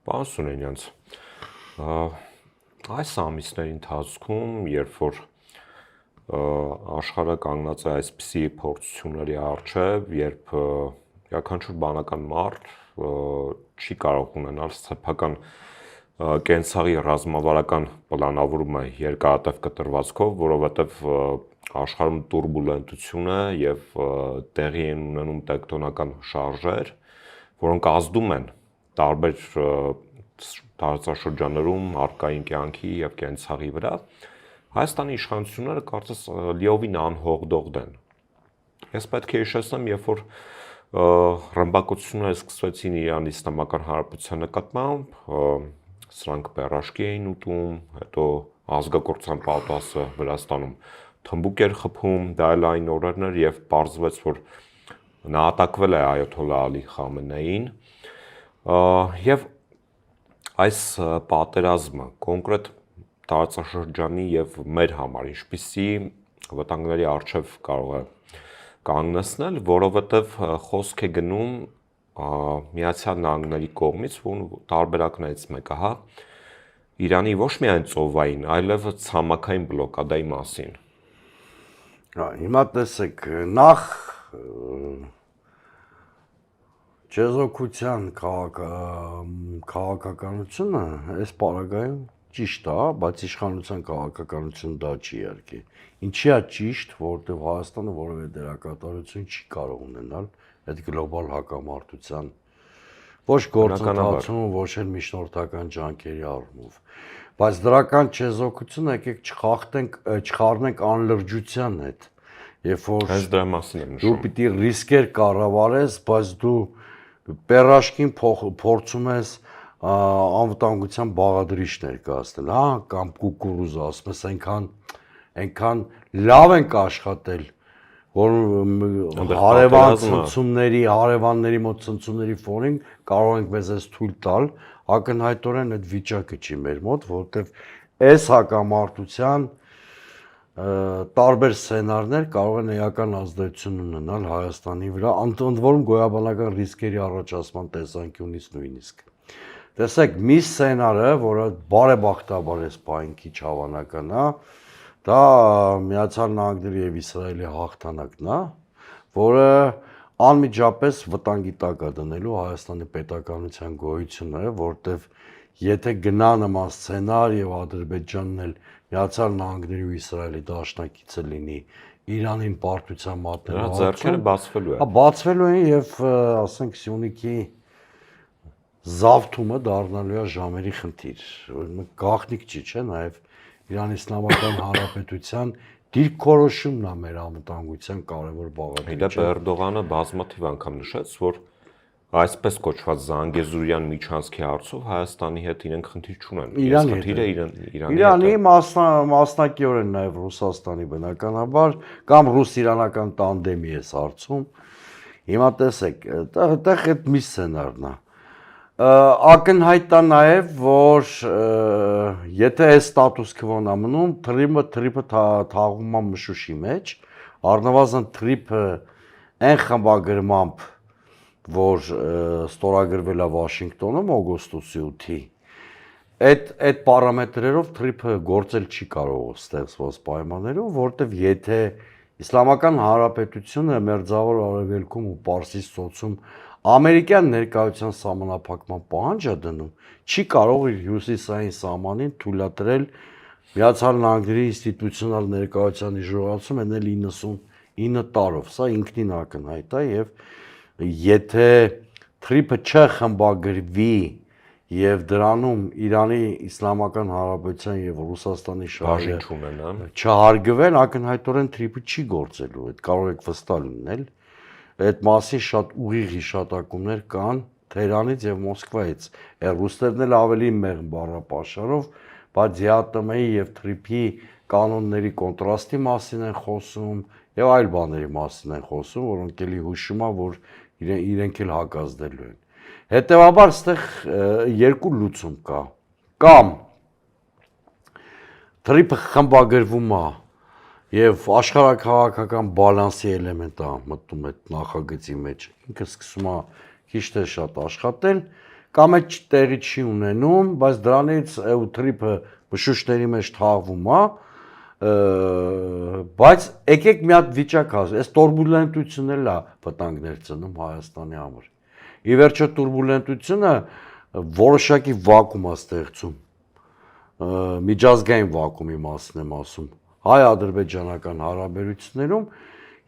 Պարոն Սունենյանց, այս ամիսների ընթացքում, երբ որ աշխարհը կանգնած է այսպիսի փորձությունների առջև, երբ յուրաքանչյուր բանական մարդ չի կարող ունենալ սեփական կենցաղի ռազմավարական պլանավորումը երկարատև կտրվածքով, որովհետև աշխարհում տուրբուլենտություն է եւ տեղի են ունենում տեկտոնական շարժեր, որոնք ազդում են տարբեր տարածաշրջաններում արկային կյանքի եւ կենցաղի վրա, Հայաստանի իշխանությունները կարծես լիովին անհողդողդ են։ Ես պետք է հիշեցնեմ, երբ որ ռմբակոծությունները սկսվեցին Իրանի Իսլամական Հանրապետության նկատմամբ, սրանք բեռաշկի էին ուտում, հետո ազգակործության պատասը Վրաստանում թմբուկ էր խփում, դա էլ այն օրերն էր, եւ պարզվեց, որ նահատակվել է Այաթոլլահ Ալի Խամենեին, եւ այս պատերազմը կոնկրետ տարածաշրջանի եւ մեր համար ինչպիսի վտանգների առջև կարող է կանգնեցնել, որովհետեւ խոսք է գնում Միացյալ Նահանգների կողմից, որ տարբերակներից մեկը, հա, Իրանի ոչ միայն ծովային, այլև ցամաքային բլոկադայի մասին։ Հիմա տեսեք, նախ Չեզոքության քաղաքականությունը այս պարագայում ճիշտ է, բայց իշխանության քաղաքականությունը դա չի իհարկե։ Ինչի է ճիշտ, որովհետև Հայաստանը որևէ դերակատարություն չի կարող ունենալ այդ գլոբալ հակամարտության ոչ գործընթացում, ոչ էլ միջնորդական ջանքերի առումով։ Բայց դրական չեզոքությունը եկեք չխառնենք անլրջության հետ։ Երբ որ հենց դրա մասին եմ դու նշում։ պիտի ռիսկեր կառավարես, բայց դու պերաշկին փորձում ես անվտանգության բաղադրիչ ներկայացնել, հա, կամ կուկուրուզ, ասում ես, այնքան լավ ենք աշխատել, որ հարևանների մոտ ցնցումների ֆոնին կարող ենք մեզ այս թույլ տալ, ակնհայտորեն այդ վիճակը չի մեր մոտ, որովհետև այս հակամարտության տարբեր սցենարներ կարող են էական ազդեցություն ունենալ Հայաստանի վրա, ընդ որում գոյաբանական ռիսկերի առաջացման տեսանկյունից նույնիսկ։ Տեսեք, մի սցենարը, որը բարեբախտաբար էս պահին քիչ հավանական է, դա Միացյալ Նահանգների եւ Իսրայելի հաղթանակն է, որը անմիջապես վտանգի տակ է դնելու Հայաստանի պետականության գոյությունը, որտեվ եթե գնա նման սցենար եւ Ադրբեջանն էլ Միացյալ Նահանգների ու Իսրայելի դաշնակիցը լինի, Իրանին պարտության մատնելու ձեռքերը բացվելու է։ Բացվելու են եւ ասենք Սյունիքի զավթումը դառնալու է ժամերի խնդիր։ Գաղտնիք չի, չէ՞, նաեւ Իրանի Իսլամական Հանրապետության դիրքորոշումն է մեր անվտանգության կարևոր բաղադրիչը։ Իդեպ Էրդողանը բազմաթիվ անգամ նշեց, որ այսպես կոչված Զանգեզուրյան միջանցքի հարցով Հայաստանի հետ իրենք խնդիր չունեն։ Խնդիրը Իրանի մասնակիորեն նաև Ռուսաստանի բնականաբար կամ ռուս-իրանական տանդեմի է հարցում։ Հիմա տեսեք, այդտեղ այդ մի սցենարն է։ Ակնհայտ է նաև, որ եթե այս ստատուս քվոն է մնում, թրիպը թաղում է մշուշի մեջ, առնվազն թրիպը այն խմբագրմամբ որ ստորագրվել է Վաշինգտոնում օգոստոսի 8-ի, այդ պարամետրերով թրիպը գործել չի կարող ստեղծված պայմաններով, որտեվ եթե Իսլամական Հանրապետությունը Մերձավոր Արևելքում ու Պարսից ծոցում ամերիկյան ներկայության սահմանափակման պահանջ է դնում, չի կարող իր հյուսիսային սահմանին թույլատրել Միացյալ Նահանգների ինստիտուցիոնալ ներկայության իժորացում ենել 99 տարով, սա ինքնին ակնհայտ է եւ եթե թրիպը չխմբագրվի եւ դրանում Իրանի Իսլամական Հանրապետության եւ Ռուսաստանի շահերը չհարգվեն, ակնհայտորեն թրիպը չի գործելու, այդ կարող եք վստահ լինել։ Այդ մասին շատ ուղիղ հիշատակումներ կան Թեհրանից եւ Մոսկվայից։ Ռուսներն էլ ավելի մեղմ բառապաշարով, բայց ԵԱՏՄ-ի եւ թրիպի կանոնների կոնտրաստի մասին են խոսում եւ այլ բաների մասին են խոսում, որոնք էլի հուշում է, որ իրենք էլ հակազդելու են։ Հետևաբար այստեղ երկու լուծում կա։ Կամ թրիպը խմբագրվում է եւ աշխարհակաղակական բալանսի էլեմենտ է մտնում այդ նախագծի մեջ։ Ինքը սկսում է քիչ թե շատ աշխատել, կամ այդ տեղի չի ունենում, բայց դրանից էուտրիպը մշուշների մեջ թաղվում է, բայց եկեք մի հատ վիճակ ասեմ, այս տուրբուլենտությունն էլ է վտանգներ ծնում Հայաստանի համար։ Ի վերջո տուրբուլենտությունը որոշակի վակուում է ստեղծում, միջազգային վակուումի մասն եմ ասում, հայ-ադրբեջանական հարաբերություններում,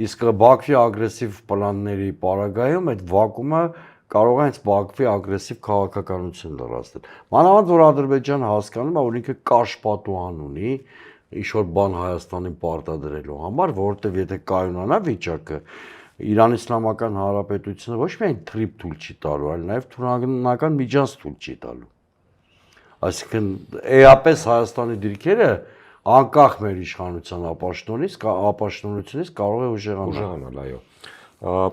իսկ Բաքվի ագրեսիվ պլանների պարագայում այդ վակուումը կարող է հենց Բաքվի ագրեսիվ քաղաքականություն լրացնել։ Մանավանդ որ Ադրբեջանը հասկանում է, որ ինքը կարճ պատուհան ունի ինչ-որ բան Հայաստանին պարտադրելու համար, որովհետև եթե կայունանա վիճակը, Իրան Իսլամական Հանրապետությունը ոչ միայն թրիփ թույլ չի տալու, այլ նաև թուրքական միջանց թույլ չի տալու։ Այսինքն էապես Հայաստանի դիրքերը անկախ մեր իշխանության ապաշտոնությունից կարող է ուժեղանալ, այո։